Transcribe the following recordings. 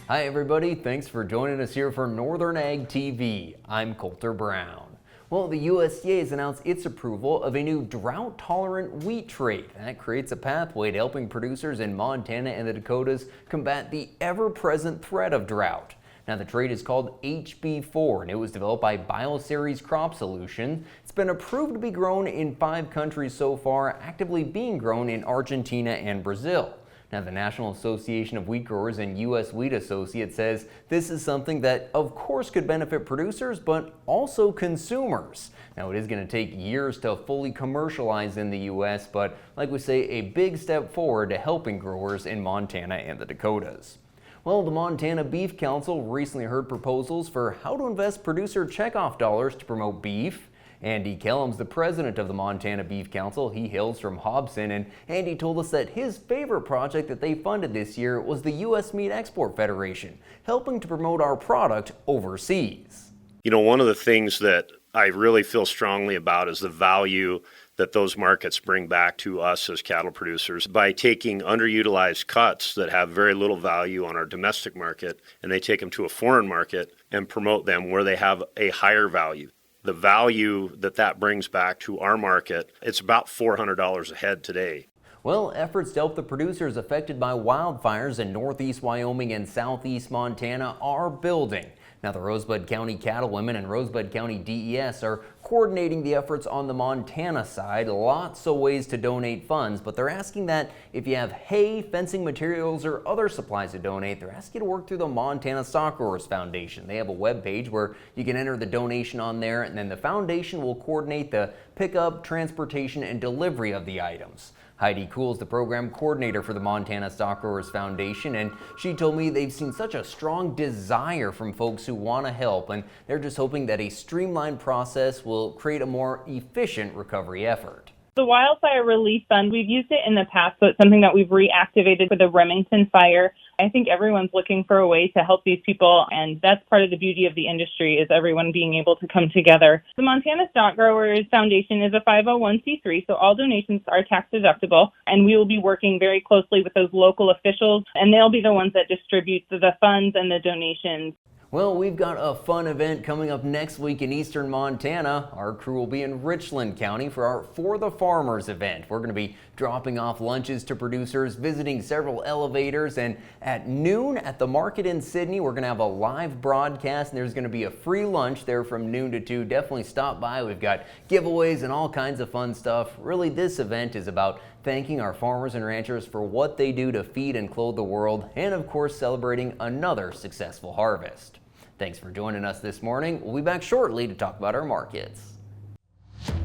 Hi everybody, thanks for joining us here for Northern Ag TV. I'm Coulter Brown. Well, the USDA has announced its approval of a new drought-tolerant wheat trait. That creates a pathway to helping producers in Montana and the Dakotas combat the ever-present threat of drought. Now, the trait is called HB4, and it was developed by Bioceres Crop Solutions. It's been approved to be grown in 5 countries so far, actively being grown in Argentina and Brazil. Now, the National Association of Wheat Growers and U.S. Wheat Associates says this is something that, of course, could benefit producers, but also consumers. Now, it is going to take years to fully commercialize in the U.S., but like we say, a big step forward to helping growers in Montana and the Dakotas. Well, the Montana Beef Council recently heard proposals for how to invest producer checkoff dollars to promote beef. Andy Kellum's the president of the Montana Beef Council. He hails from Hobson, and Andy told us that his favorite project that they funded this year was the U.S. Meat Export Federation, helping to promote our product overseas. You know, one of the things that I really feel strongly about is the value that those markets bring back to us as cattle producers by taking underutilized cuts that have very little value on our domestic market, and they take them to a foreign market and promote them where they have a higher value. The value that brings back to our market, it's about $400 a head today. Well, efforts to help the producers affected by wildfires in northeast Wyoming and southeast Montana are building. Now, the Rosebud County Cattlewomen and Rosebud County DES are coordinating the efforts on the Montana side. Lots of ways to donate funds, but they're asking that if you have hay, fencing materials, or other supplies to donate, they're asking you to work through the Montana Stock Growers Foundation. They have a web page where you can enter the donation on there, and then the foundation will coordinate the pickup, transportation, and delivery of the items. Heidi Kuhl is the program coordinator for the Montana Stock Growers Foundation, and she told me they've seen such a strong desire from folks who want to help, and they're just hoping that a streamlined process will create a more efficient recovery effort. The Wildfire Relief Fund, we've used it in the past, so it's something that we've reactivated for the Remington fire. I think everyone's looking for a way to help these people, and that's part of the beauty of the industry is everyone being able to come together. The Montana Stock Growers Foundation is a 501c3, so all donations are tax deductible, and we will be working very closely with those local officials, and they'll be the ones that distribute the funds and the donations. Well, we've got a fun event coming up next week in eastern Montana. Our crew will be in Richland County for our For the Farmers event. We're going to be dropping off lunches to producers, visiting several elevators, and at noon at the market in Sidney, we're going to have a live broadcast, and there's going to be a free lunch there from noon to 2. Definitely stop by. We've got giveaways and all kinds of fun stuff. Really, this event is about thanking our farmers and ranchers for what they do to feed and clothe the world, and of course celebrating another successful harvest. Thanks for joining us this morning. We'll be back shortly to talk about our markets.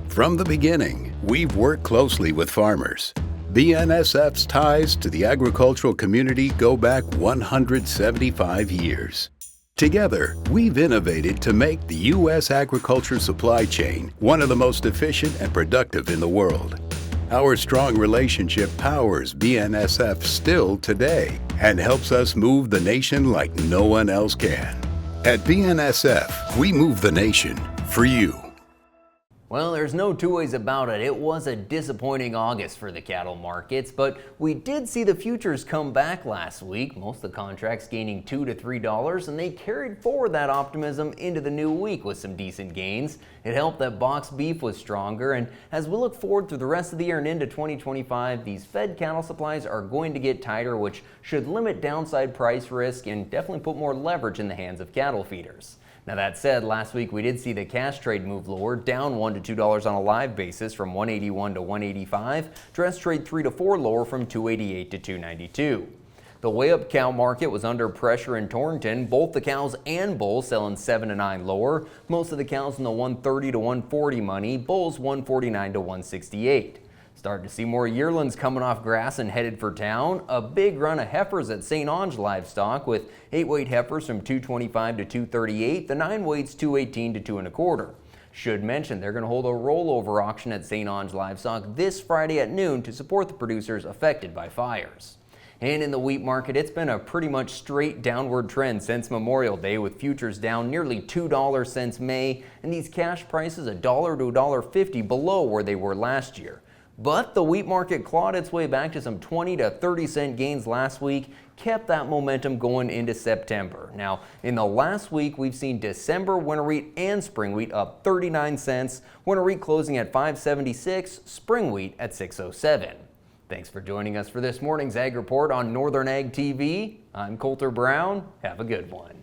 From the beginning, we've worked closely with farmers. BNSF's ties to the agricultural community go back 175 years. Together, we've innovated to make the U.S. agriculture supply chain one of the most efficient and productive in the world. Our strong relationship powers BNSF still today and helps us move the nation like no one else can. At BNSF, we move the nation for you. Well, there's no two ways about it. It was a disappointing August for the cattle markets, but we did see the futures come back last week. Most of the contracts gaining $2 to $3, and they carried forward that optimism into the new week with some decent gains. It helped that boxed beef was stronger, and as we look forward through the rest of the year and into 2025, these fed cattle supplies are going to get tighter, which should limit downside price risk and definitely put more leverage in the hands of cattle feeders. Now, that said, last week we did see the cash trade move lower, down $1 to $2 on a live basis from 181 to 185. Dress trade 3 to 4 lower from 288 to 292. The weigh-up cow market was under pressure in Torrington. Both the cows and bulls selling 7 to 9 lower. Most of the cows in the 130 to 140 money. Bulls 149 to 168. Starting to see more yearlings coming off grass and headed for town. A big run of heifers at St. Onge Livestock with 8-weight heifers from 225 to 238. The 9-weights 218 to 2 1/4. Should mention they're going to hold a rollover auction at St. Onge Livestock this Friday at noon to support the producers affected by fires. And in the wheat market, it's been a pretty much straight downward trend since Memorial Day, with futures down nearly $2 since May, and these cash prices $1 to $1.50 below where they were last year. But the wheat market clawed its way back to some 20 to 30 cent gains last week, kept that momentum going into September. Now, in the last week, we've seen December winter wheat and spring wheat up 39 cents, winter wheat closing at $5.76, spring wheat at $6.07. Thanks for joining us for this morning's Ag Report on Northern Ag TV. I'm Coulter Brown. Have a good one.